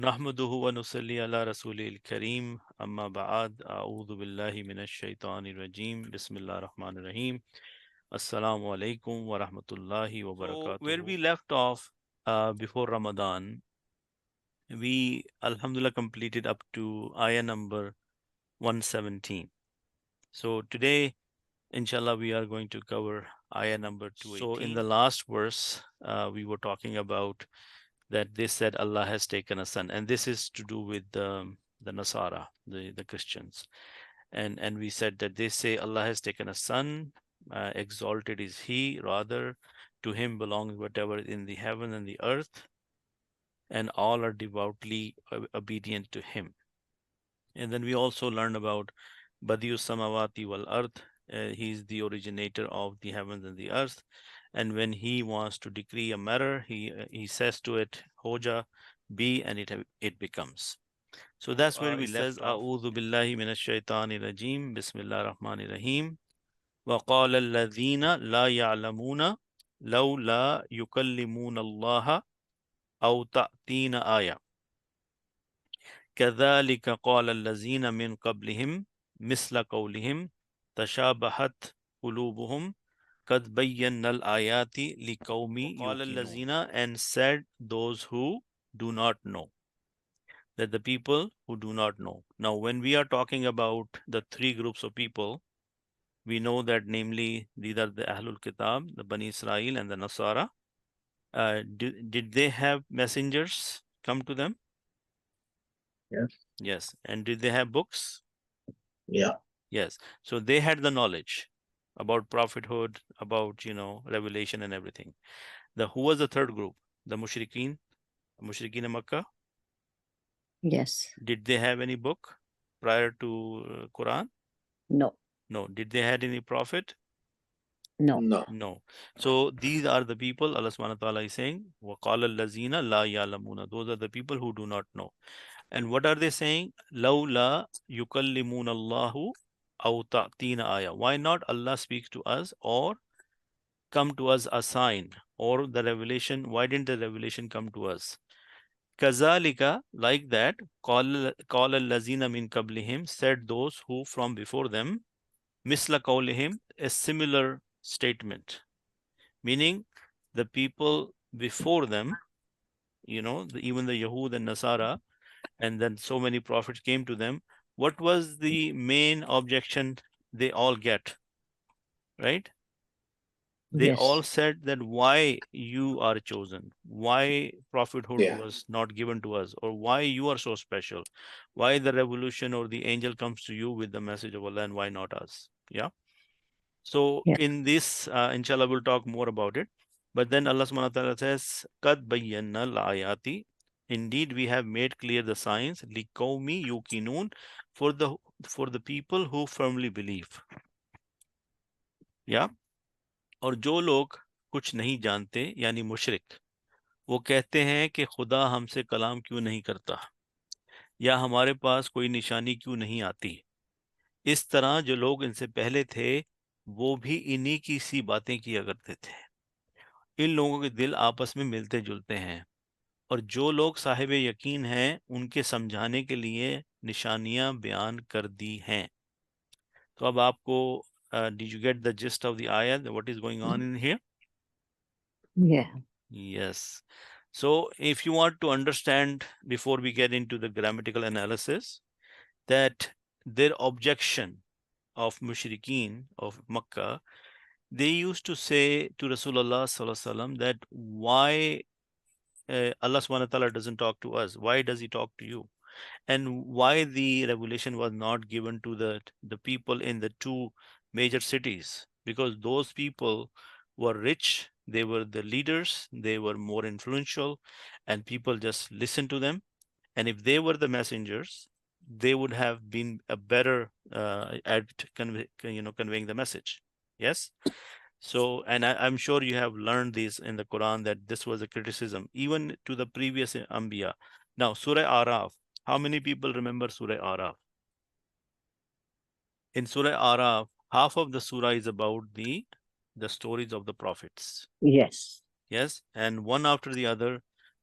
نحمده ونصلي على رسوله الكريم أما بعد أعوذ بالله من الشيطان الرجيم بسم الله الرحمن الرحيم Assalamu alaikum wa rahmatullahi wa barakatuh. So where we left off before Ramadan, we alhamdulillah completed up to ayah number 117. So today inshallah we are going to cover ayah number 218. So in the last verse we were talking about that they said Allah has taken a son, and this is to do with the Nasara, the Christians, and we said that they say Allah has taken a son, exalted is He, rather to Him belongs whatever in the heaven and the earth, and all are devoutly obedient to Him. And then we also learned about Badiu Samawati wal Ard. He is the originator of the heavens and the earth. And when he wants to decree a matter, he says to it, Hoja, be, and it becomes. So that's where we left off. A'udhu billahi minash shaitani rajim. Bismillah rahmani rahim. وقال الذين لا يعلمون لولا يكلمون الله أو تأتين آية كذلك قال الذين من قبلهم مثل قولهم تشابهت قلوبهم قد بينا الآيات لقوم قال الذين, and said those who do not know. That the people who do not know. Now when we are talking about the three groups of people, we know that namely these are the Ahlul Kitab, the Bani Israel and the Nasara. Did they have messengers come to them? Yes. Yes. And did they have books? Yeah. Yes. So they had the knowledge about prophethood, about, revelation and everything. Who was the third group? The Mushrikeen of Makkah? Yes. Did they have any book prior to Quran? No. No. Did they had any prophet? No. No. No. So these are the people Allah subhanahu wa ta'ala is saying, وَقَالَ الَّذِينَ لَا يَعْلَمُونَ. Those are the people who do not know. And what are they saying? لَوْلَا يُكَلِّمُونَ اللَّهُ أَوْ تَأْتِينَ آيَةً. Why not Allah speaks to us or come to us a sign or the revelation? Why didn't the revelation come to us? Kazalika, like that, قَالَ الَّذِينَ مِن قَبْلِهِمْ, said those who from before them, misla qawlihim, a similar statement. Meaning the people before them, even the Yahud and Nasara, and then so many prophets came to them. What was the main objection they all get? Right? They Yes. all said that why you are chosen, why prophethood was not given to us, or why you are so special, why the revolution or the angel comes to you with the message of Allah and why not us? Yeah. So in this, inshallah, we'll talk more about it. But then Allah subhanahu wa ta'ala says, Qad bayyana al-ayati. Indeed, we have made clear the signs, liqawmi yuqinun, for the people who firmly believe. Yeah. और जो लोग कुछ नहीं जानते यानी मुशरिक, वो कहते हैं कि खुदा हमसे कलाम क्यों नहीं करता या हमारे पास कोई निशानी क्यों नहीं आती। इस तरह जो लोग इनसे पहले थे वो भी इन्हीं की सी बातें किया करते थे। इन लोगों के दिल आपस में मिलते जुलते हैं और जो लोग साहिब यकीन हैं उनके समझाने के लिए निशानियां बयान कर दी हैं। तो अब आपको did you get the gist of the ayah, what is going on in here? Yeah. Yes. So if you want to understand, before we get into the grammatical analysis, that their objection of mushrikeen of Makkah, they used to say to Rasulullah sallallahu alaihi wasallam that why Allah subhanahu wa ta'ala doesn't talk to us, why does he talk to you, and why the revelation was not given to the people in the two major cities, because those people were rich, they were the leaders, they were more influential, and people just listened to them. And if they were the messengers, they would have been a better at conveying the message. Yes. So, and I'm sure you have learned this in the Quran, that this was a criticism even to the previous Anbiya. Now, Surah Araf, how many people remember Surah Araf? In Surah Araf, half of the surah is about the stories of the prophets. Yes. Yes. And one after the other,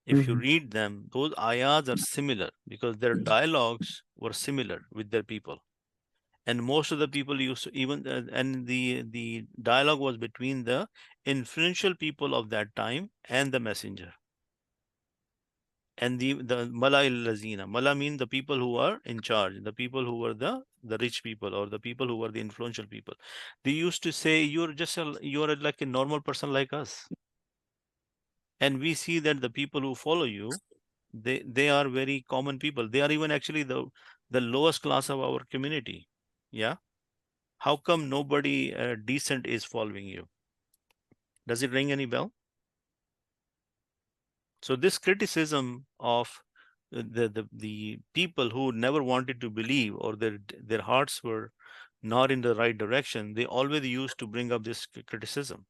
if you read them, those ayahs are similar because their dialogues were similar with their people. And most of the people used to even, and the dialogue was between the influential people of that time and the messenger. And the mala lazina. Mala means the people who are in charge, the people who were the rich people or the people who were the influential people. They used to say, you're like a normal person like us. And we see that the people who follow you, they are very common people. They are even actually the lowest class of our community. Yeah. How come nobody decent is following you? Does it ring any bell? So this criticism of the people who never wanted to believe, or their hearts were not in the right direction, they always used to bring up this criticism.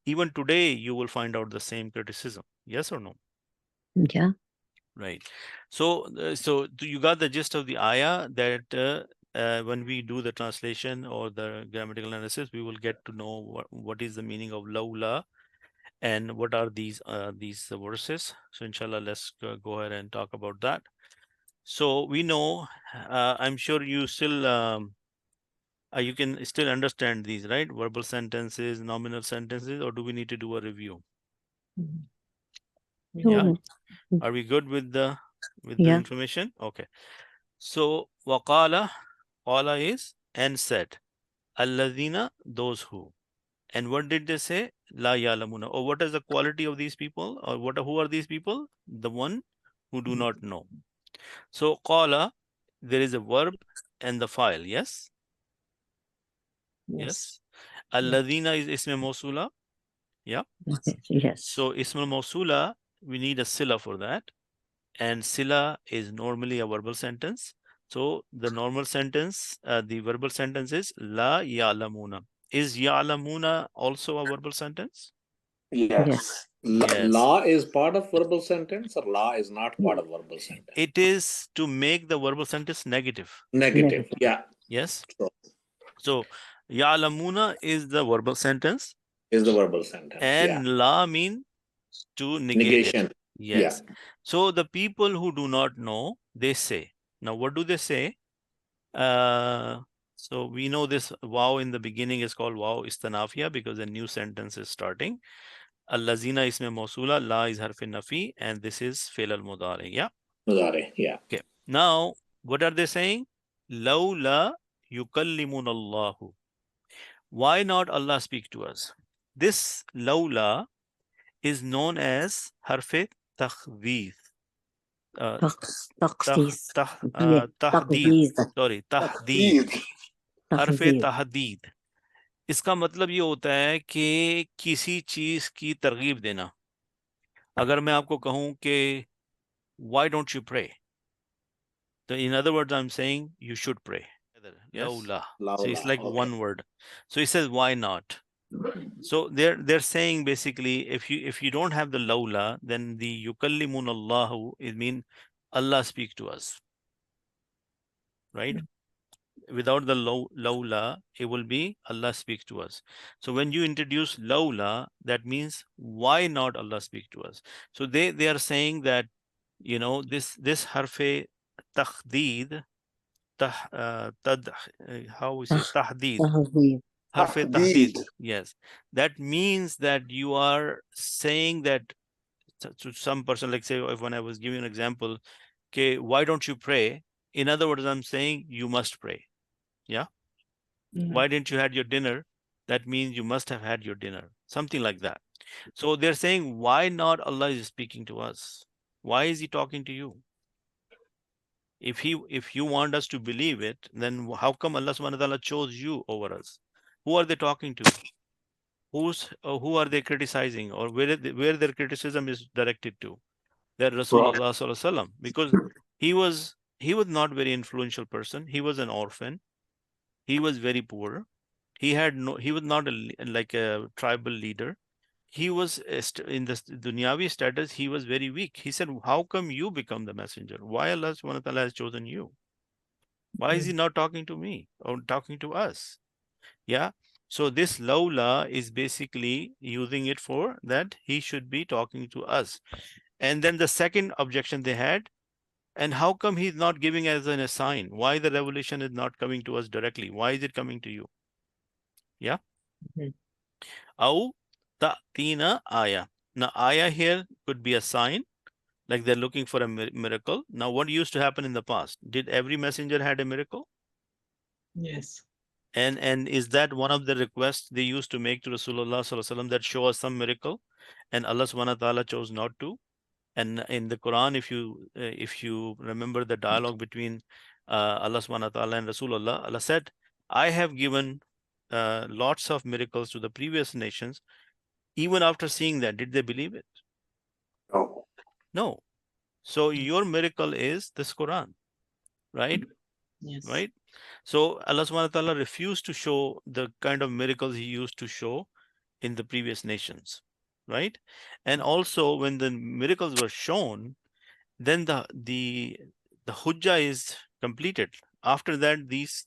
Even today, you will find out the same criticism. Yes or no? Yeah. Right. So, you got the gist of the ayah that when we do the translation or the grammatical analysis, we will get to know what is the meaning of laula and what are these verses. So, inshallah, let's go ahead and talk about that. So, we know, I'm sure you still you can still understand these, right? Verbal sentences, nominal sentences, or do we need to do a review? Yeah. Are we good with the information? Okay. So waqala, qala is and said. Alladhina, those who. And what did they say? La yalamuna. Or what is the quality of these people? Or who are these people? The one who do not know. So qala, there is a verb and the file, yes? Yes. Alladhina is ism mawsula. Yeah. Yes. So ism mawsula, we need a sila for that. And sila is normally a verbal sentence. So the normal sentence, the verbal sentence is la ya'lamuna. Is ya'lamuna also a verbal sentence? Yes. Yes. La is part of verbal sentence, or la is not part of verbal sentence? It is to make the verbal sentence negative. Negative. Yeah. Yes. True. So ya'lamuna is the verbal sentence. Is the verbal sentence. And la mean to negate negation. it. Yes. So the people who do not know, they say. Now, what do they say? So we know this wow in the beginning is called wow istanafia because a new sentence is starting. Allazina isme mausula, la is harf nafi, and this is fi'l al-mudari. Yeah. Mudari. Yeah. Okay. Now, what are they saying? Lawla yukallimun Allahu. Why not Allah speak to us? This lawla is known as harf takhdith. Tahdid. Sorry, tahdid. حرف تحدید. اس کا مطلب یہ ہوتا ہے کہ کسی چیز کی ترغیب دینا. اگر میں آپ کو کہوں کہ why don't you pray? So in other words, I'm saying you should pray. Yes? So it's like one word. So he says, why not? So they're saying basically, if you don't have the laula, then the yukallimun Allahu, it means Allah speak to us. Right? Without the laula, it will be Allah speaks to us. So when you introduce laula, that means why not Allah speak to us? So they are saying that, you know, this harfe tahdid, how we say tahdid, harfe tahdid. Yes, that means that you are saying that to some person, like say, if when I was giving an example, okay, why don't you pray? In other words, I'm saying you must pray. Yeah. Why didn't you had your dinner? That means you must have had your dinner. Something like that. So they're saying, why not Allah is speaking to us? Why is he talking to you? If you want us to believe it, then how come Allah subhanahu wa ta'ala chose you over us? Who are they talking to? Who are they criticizing, or where their criticism is directed to? They're Rasulullah sallallahu alaihi wasallam, because he was not very influential person. He was an orphan. He was very poor. He was not like a tribal leader. He was in the dunyavi status. He was very weak. He said, how come you become the messenger? Why Allah subhanahu wa ta'ala has chosen you? Why is he not talking to me or talking to us? Yeah. So this laula is basically using it for that he should be talking to us. And then the second objection they had, and how come he's not giving us a sign? Why the revelation is not coming to us directly? Why is it coming to you? Yeah. Au ta'tina aya. Now, aya here could be a sign, like they're looking for a miracle. Now, what used to happen in the past? Did every messenger had a miracle? Yes. And is that one of the requests they used to make to Rasulullah sallallahu alaihi wasallam, that show us some miracle, and Allah subhanahu wa ta'ala chose not to? And in the Quran, if you remember the dialogue between Allah subhanahu wa ta'ala and Rasulullah, Allah said, I have given lots of miracles to the previous nations. Even after seeing that, did they believe it? No. No. So your miracle is this Quran, right? Yes. Right? So Allah subhanahu wa ta'ala refused to show the kind of miracles he used to show in the previous nations, right? And also when the miracles were shown, then the hujjah is completed. After that, these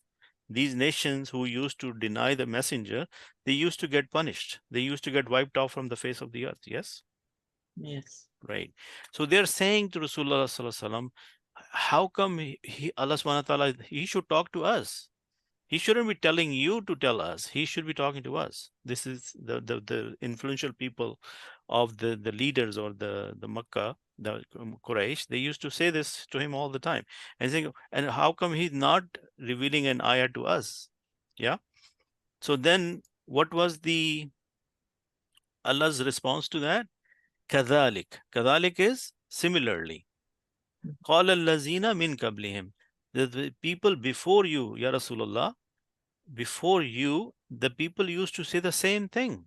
nations who used to deny the messenger, they used to get punished. They used to get wiped off from the face of the earth. Yes? Yes. Right. So they're saying to Rasulullah sallallahu alaihi wasallam, how come Allah subhanahu wa ta'ala, he should talk to us? He shouldn't be telling you to tell us. He should be talking to us. This is the influential people of the leaders, or the Makkah, the Quraysh. They used to say this to him all the time, and saying, and how come he's not revealing an ayah to us? Yeah. So then, what was the Allah's response to that? Kadhalik. Kadhalik is similarly. قال الذين من قبلهم. The people before you, Ya Rasulullah, before you, the people used to say the same thing.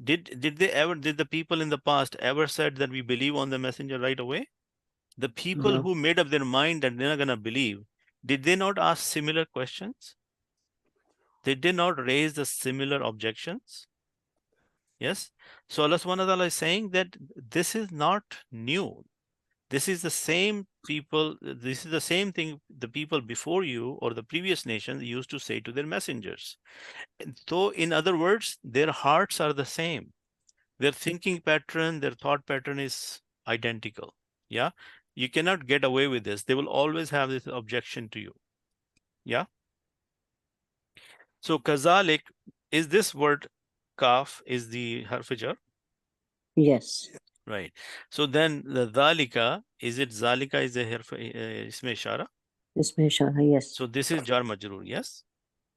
Did the people in the past ever said that we believe on the messenger right away? The people who made up their mind that they're not going to believe, did they not ask similar questions? They did not raise the similar objections? Yes. So Allah subhanahu wa ta'ala is saying that this is not new. This is the same people, this is the same thing the people before you or the previous nations used to say to their messengers. So in other words, their hearts are the same. Their thinking pattern, their thought pattern is identical. Yeah. You cannot get away with this. They will always have this objection to you. Yeah. So kazalik, is this word kaf is the harf jar? Yes. Right. So then the dhalika, is it zalika is a harf isme ishara? Isme Ishara, yes. So this is jar majroor, yes?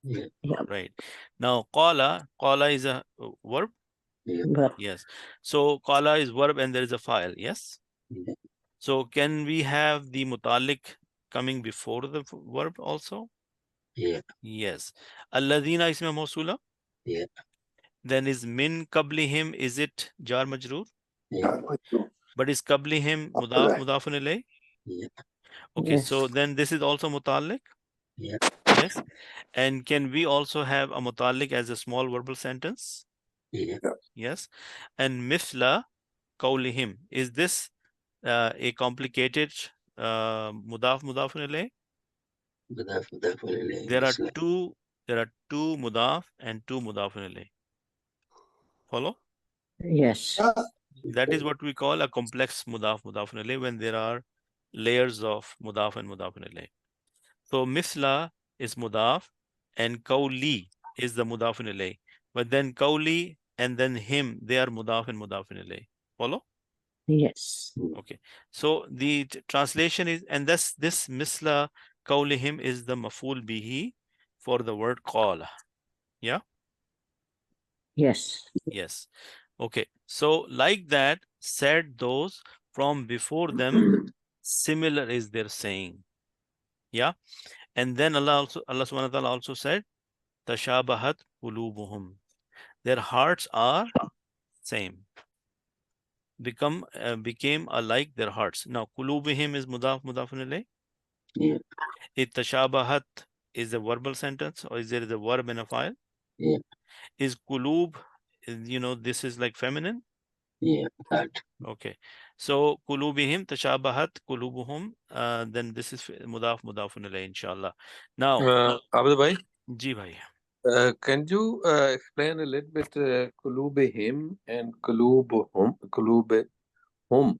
Yeah. Right. Now qala is a verb? But Yes. So qala is verb and there is a file, yes? So can we have the mutalik coming before the verb also? Yeah. Yes. Alladhina isme mawsula? Yeah. Then is min qablihim, is it jar majroor? Yeah. But is qablihim mudafun ilayh? Yeah. Okay, yes. so then this is also mutalik? Yeah. Yes. And can we also have a mutalik as a small verbal sentence? Yeah. Yes. And mithla qawlihim, is this a complicated mudafun ilayh? There are two mudaf and two mudafun ilayh. Follow? Yes. That is what we call a complex mudafun ilayh, when there are layers of mudaf and mudafun ilayh. So misla is mudaf and qawli is the mudafun ilayh. But then qawli and then him, they are mudaf and mudafun ilayh. Follow? Yes. Okay. So the translation is, and this misla qawlihim is the maful bihi for the word qala. Yeah? Yes. Yes. Okay. So like that, said those from before them, similar is their saying. Yeah. And then Allah subhanahu wa ta'ala also said, tashabahat qulubuhum. Their hearts are same. Became alike their hearts. Now, qulubihim is mudafun ilayh. Yeah. If tashabahat is a verbal sentence, or is there a verb and a file? Yeah. Is qulub, this is like feminine? Yeah. Right. Okay. So qulubihim, tashabahat qulubuhum, then this is mudafun ilayh, inshallah. Now, Abdul bhai, ji bhai. can you explain a little bit kulubihim and kulubuhum? Hum.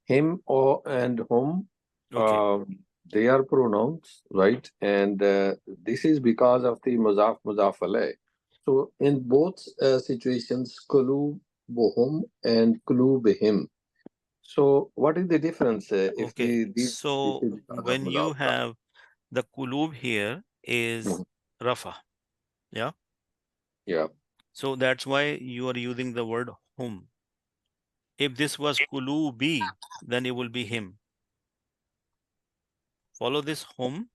Him or and hum, Okay. they are pronouns, right? And this is because of the muzaf muzaf alayh. So in both situations, kulubuhum and kulubihim. So what is the difference if Okay. this So is because of when you muzaf? have the kulub here is Mhm. rafa. Yeah. Yeah. So that's why you are using the word hum. If this was kulubi, then it will be him. Follow this hum.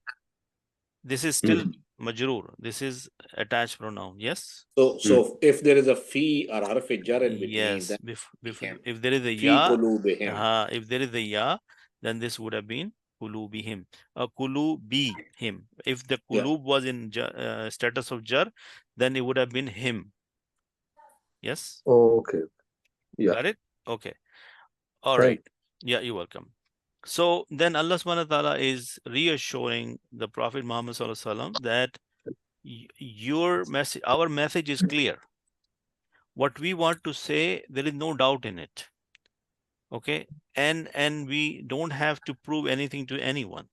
This is still Mhm. majroor. This is attached pronoun. Yes. So if there is a fee or harf jar in between, Yes. then him. If there is a Fee ya, qulubihim. if there is a ya, then this would have been kulubi him. Kulubi him. If the Yeah. kulub was in status of jar, then it would have been him. Yes. Oh, okay. Yeah. Got it? Okay. All Thank right. Yeah, you're welcome. So then Allah subhanahu wa ta'ala is reassuring the Prophet Muhammad sallallahu alaihi wasallam that your message, our message is clear. What we want to say, there is no doubt in it. Okay. And we don't have to prove anything to anyone.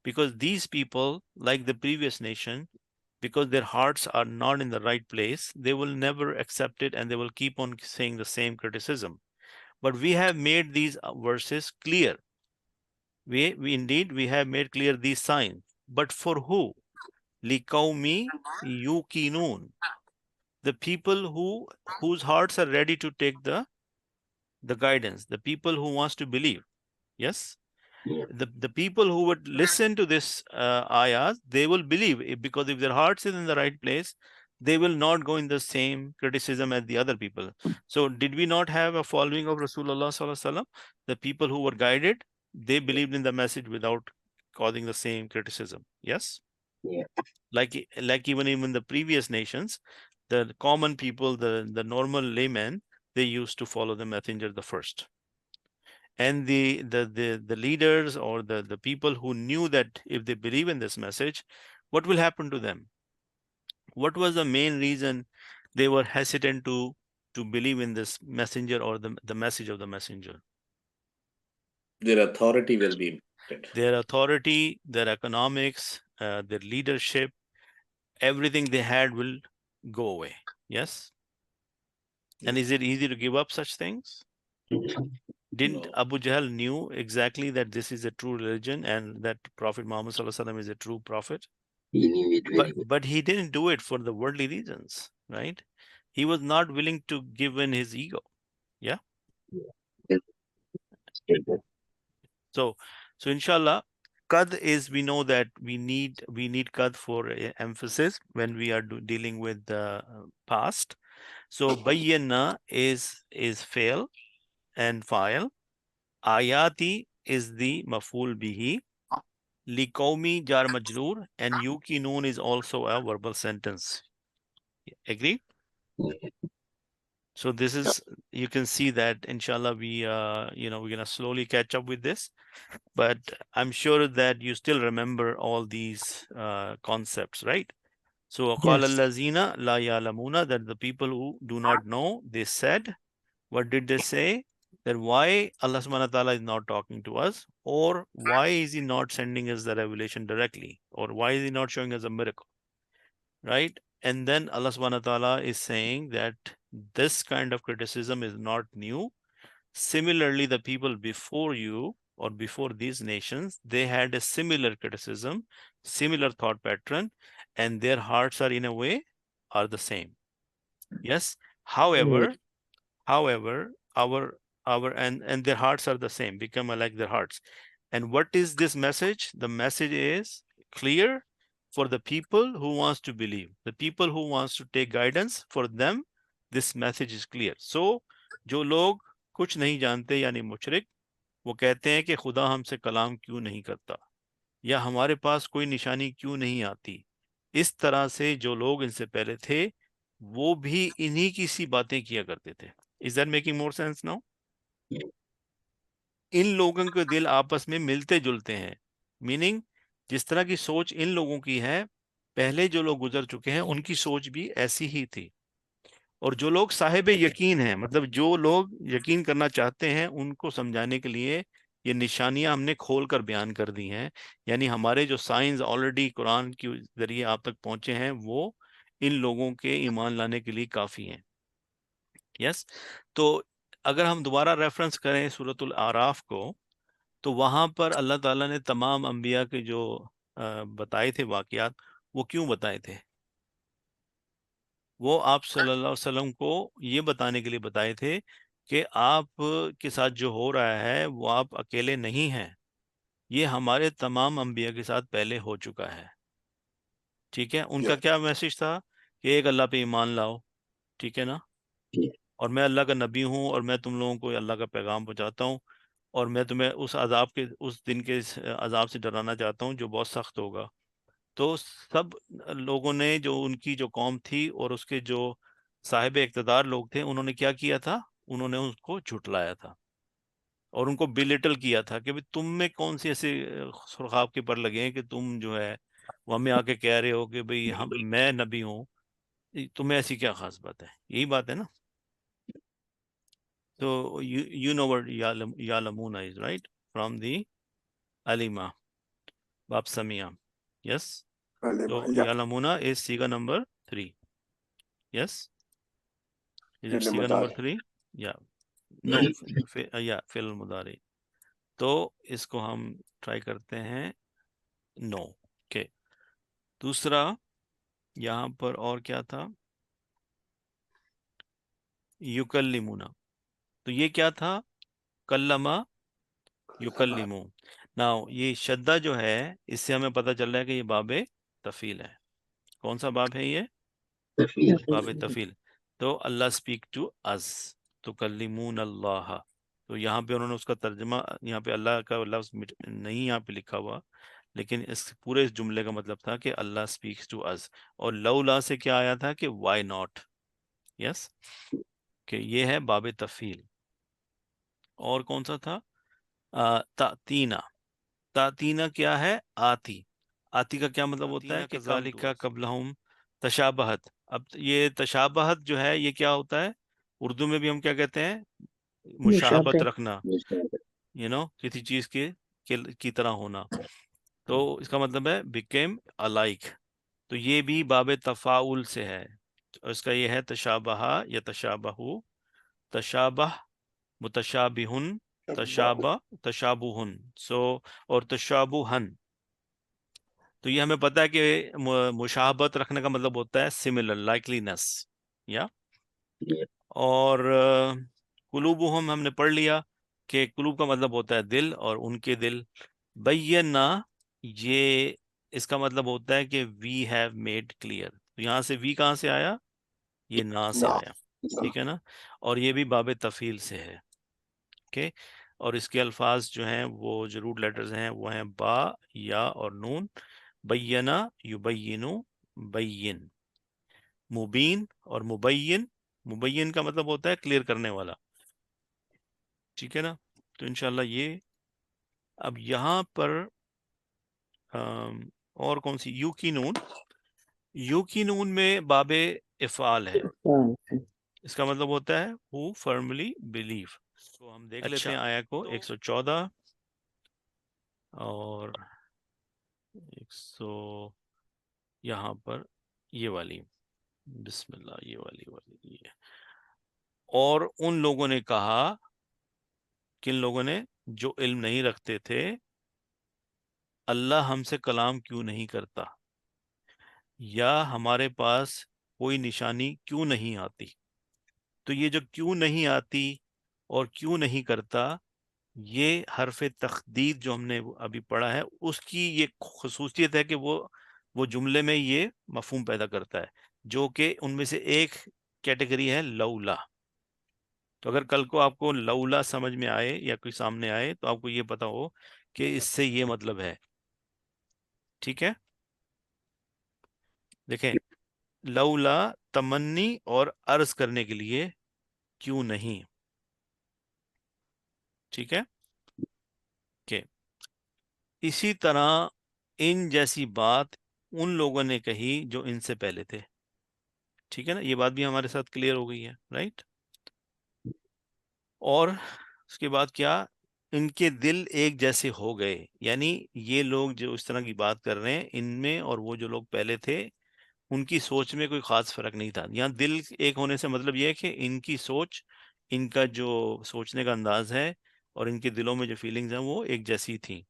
Because these people, like the previous nation, because their hearts are not in the right place, they will never accept it and they will keep on saying the same criticism. But we have made these verses clear. We have made clear these signs. But for who? Liqaumi yuqinun. The people whose hearts are ready to take the guidance, the people who wants to believe. Yes. Yeah. The people who would listen to this ayahs, they will believe, because if their hearts is in the right place, they will not go in the same criticism as the other people. So did we not have a following of Rasulullah sallallahu alaihi wasallam? The people who were guided, they believed in the message without causing the same criticism. Yes. Yeah. Like even the previous nations, the common people, the normal laymen, they used to follow the messenger the first. And the leaders or the people who knew that if they believe in this message, what will happen to them? What was the main reason they were hesitant to believe in this messenger or the message of the messenger? Their authority will be impacted. Their authority, their economics, their leadership, everything they had will go away. Yes. And is it easy to give up such things? Didn't No. Abu Jahl knew exactly that this is a true religion and that Prophet Muhammad sallallahu alaihi wasallam is a true prophet? He knew it very well. But he didn't do it for the worldly reasons, right? He was not willing to give in his ego. Yeah. So inshallah, qad is, we know that we need qad for emphasis when we are dealing with the past. So bayyana is fail and file. Ayati is the maful bihi. Liqaumi jar majroor, and yuqinun is also a verbal sentence. Agree? So this is, you can see that inshallah we're gonna slowly catch up with this, but I'm sure that you still remember all these concepts, right? So qala Yes. allazina la ya'lamuna, that the people who do not know, they said, what did they say? That why Allah subhanahu wa ta'ala is not talking to us, or why is he not sending us the revelation directly, or why is he not showing us a miracle, right? And then Allah subhanahu wa ta'ala is saying that this kind of criticism is not new. Similarly, the people before you or before these nations, they had a similar criticism, similar thought pattern, and their hearts are in a way are the same. Yes. However, our and their hearts are the same, become like their hearts. And what is this message? The message is clear for the people who wants to believe, the people who wants to take guidance. For them, this message is clear. So जो लोग कुछ नहीं जानते यानी मुशरिक, वो कहते हैं कि खुदा हमसे कलाम क्यों नहीं करता, या हमारे पास कोई निशानी क्यों नहीं आती, इस तरह से जो लोग इनसे पहले थे वो भी इन्हीं की सी बातें किया करते थे. Is that making more sense now? इन लोगों के दिल आपस में मिलते जुलते हैं, मीनिंग जिस तरह की सोच इन लोगों की है, पहले जो लोग गुजर चुके हैं उनकी सोच भी ऐसी ही थी. اور جو لوگ صاحب یقین ہیں، مطلب جو لوگ یقین کرنا چاہتے ہیں، ان کو سمجھانے کے لیے یہ نشانیاں ہم نے کھول کر بیان کر دی ہیں. یعنی ہمارے جو سائنس آلریڈی قرآن کے ذریعے آپ تک پہنچے ہیں، وہ ان لوگوں کے ایمان لانے کے لیے کافی ہیں. یس. تو اگر ہم دوبارہ ریفرنس کریں سورۃ الاعراف کو، تو وہاں پر اللہ تعالیٰ نے تمام انبیاء کے جو بتائے تھے واقعات، وہ کیوں بتائے تھے؟ وہ آپ صلی اللہ علیہ وسلم کو یہ بتانے کے لیے بتائے تھے کہ آپ کے ساتھ جو ہو رہا ہے وہ آپ اکیلے نہیں ہیں، یہ ہمارے تمام انبیاء کے ساتھ پہلے ہو چکا ہے. ٹھیک ہے. ان کا کیا میسج تھا؟ کہ ایک اللہ پہ ایمان لاؤ. ٹھیک ہے نا. اور میں اللہ کا نبی ہوں، اور میں تم لوگوں کو اللہ کا پیغام پہنچاتا ہوں، اور میں تمہیں اس دن کے عذاب سے ڈرانا چاہتا ہوں جو بہت سخت ہوگا. تو سب لوگوں نے، جو ان کی جو قوم تھی اور اس کے جو صاحب اقتدار لوگ تھے، انہوں نے کیا کیا تھا؟ انہوں نے اس کو جھٹلایا تھا اور ان کو بلیٹل کیا تھا کہ تم میں کون سی ایسے سرخاب کے پر لگے ہیں کہ تم جو ہے وہ ہمیں آ کے کہہ رہے ہو کہ بھئی میں نبی ہوں، تمہیں ایسی کیا خاص بات ہے؟ یہی بات ہے نا. تو you know what ya'lamuna is, right? From the alima, bab samia. Yes. So ya'lamuna is siga number 3. Yes. Is it siga number 3? Yeah. No. Yeah. Fi'l mudari. تو اس کو ہم ٹرائی کرتے ہیں نو. اوکے. دوسرا یہاں پر اور کیا تھا؟ یکلمونا. تو یہ کیا تھا؟ کلمہ یکلمو. ناؤ یہ شدہ جو ہے، اس سے ہمیں پتہ چل رہا ہے کہ یہ باب تفیل ہے. کون سا باب ہے یہ؟ باب تفیل. تو اللہ اسپیک ٹو از، تو کلمون اللہ. تو یہاں پہ انہوں نے اس کا ترجمہ، یہاں پہ اللہ کا لفظ نہیں یہاں پہ لکھا ہوا، لیکن اس پورے اس جملے کا مطلب تھا کہ اللہ اسپیکس ٹو از. اور لولا سے کیا آیا تھا کہ وائی ناٹ. یس. کہ یہ ہے باب تفیل. اور کون سا تھا؟ تاتینا. تاتینا کیا ہے؟ آتی. آتی کا کیا مطلب ہوتا ہے؟ کہ ذالکا قبلہم تشابہت. اب یہ تشابہت جو ہے یہ کیا ہوتا ہے؟ اردو میں بھی ہم کیا کہتے ہیں؟ مشابہت رکھنا، کسی چیز کی طرح ہونا. تو اس کا مطلب ہے became alike. تو یہ بھی باب تفاعل سے ہے. اس کا یہ ہے تشابہ یا تشابہو، تشابہ، متشابہن، تشابہن. اور تشابہن. تو یہ ہمیں پتہ ہے کہ مشابہت رکھنے کا مطلب ہوتا ہے سملر، لائکلینس. یا اور قلوبہم ہم نے پڑھ لیا کہ قلوب کا مطلب ہوتا ہے دل، اور ان کے دل. بینا، یہ اس کا مطلب ہوتا ہے کہ وی ہیو میڈ کلیئر. تو یہاں سے وی کہاں سے آیا؟ یہ نا سے آیا. ٹھیک ہے نا. اور یہ بھی باب تفیل سے ہے. اوکے. اور اس کے الفاظ جو ہیں وہ جو روٹ لیٹرز ہیں وہ ہیں با، یا اور نون. بینا، یبینو، بین. مبین اور مبین. مبین کا مطلب ہوتا ہے کلیئر کرنے والا. ٹھیک ہے نا. تو انشاءاللہ یہ اب یہاں پر اور کون سی؟ یو کی نون. یو کی نون میں باب افعال ہے. اس کا مطلب ہوتا ہے who firmly believe. تو ہم دیکھ لیتے ہیں آیا کو 114 اور 100 یہاں پر یہ والی. بسم اللہ. یہ والی یہ. اور ان لوگوں نے کہا، کن لوگوں نے؟ جو علم نہیں رکھتے تھے، اللہ ہم سے کلام کیوں نہیں کرتا، یا ہمارے پاس کوئی نشانی کیوں نہیں آتی. تو یہ جو کیوں نہیں آتی اور کیوں نہیں کرتا، یہ حرف تخدید جو ہم نے ابھی پڑھا ہے، اس کی یہ خصوصیت ہے کہ وہ جملے میں یہ مفہوم پیدا کرتا ہے، جو کہ ان میں سے ایک کیٹیگری ہے لولا. تو اگر کل کو آپ کو لولا سمجھ میں آئے یا کوئی سامنے آئے تو آپ کو یہ پتا ہو کہ اس سے یہ مطلب ہے. ٹھیک ہے. دیکھیں، لولا تمنی اور عرض کرنے کے لیے کیوں نہیں. ٹھیک ہے. کہ اسی طرح ان جیسی بات ان لوگوں نے کہی جو ان سے پہلے تھے. ٹھیک ہے نا, یہ بات بھی ہمارے ساتھ کلیئر ہو گئی ہے, رائٹ. اور اس کے بعد کیا, ان کے دل ایک جیسے ہو گئے, یعنی یہ لوگ جو اس طرح کی بات کر رہے ہیں, ان میں اور وہ جو لوگ پہلے تھے ان کی سوچ میں کوئی خاص فرق نہیں تھا. یہاں دل ایک ہونے سے مطلب یہ ہے کہ ان کی سوچ, ان کا جو سوچنے کا انداز ہے اور ان کے دلوں میں جو فیلنگز ہیں وہ ایک جیسی تھیں.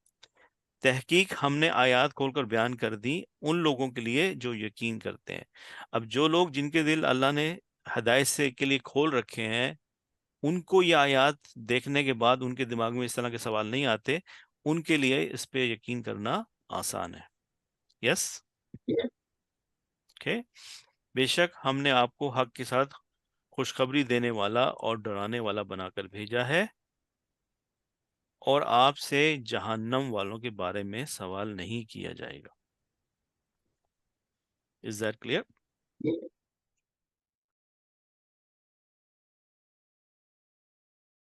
تحقیق ہم نے آیات کھول کر بیان کر دی ان لوگوں کے لیے جو یقین کرتے ہیں. اب جو لوگ جن کے دل اللہ نے ہدایت سے کے لیے کھول رکھے ہیں, ان کو یہ آیات دیکھنے کے بعد ان کے دماغ میں اس طرح کے سوال نہیں آتے, ان کے لیے اس پہ یقین کرنا آسان ہے. یس, اوکے. بے شک ہم نے آپ کو حق کے ساتھ خوشخبری دینے والا اور ڈرانے والا بنا کر بھیجا ہے, اور آپ سے جہنم والوں کے بارے میں سوال نہیں کیا جائے گا. Is that clear? Yeah.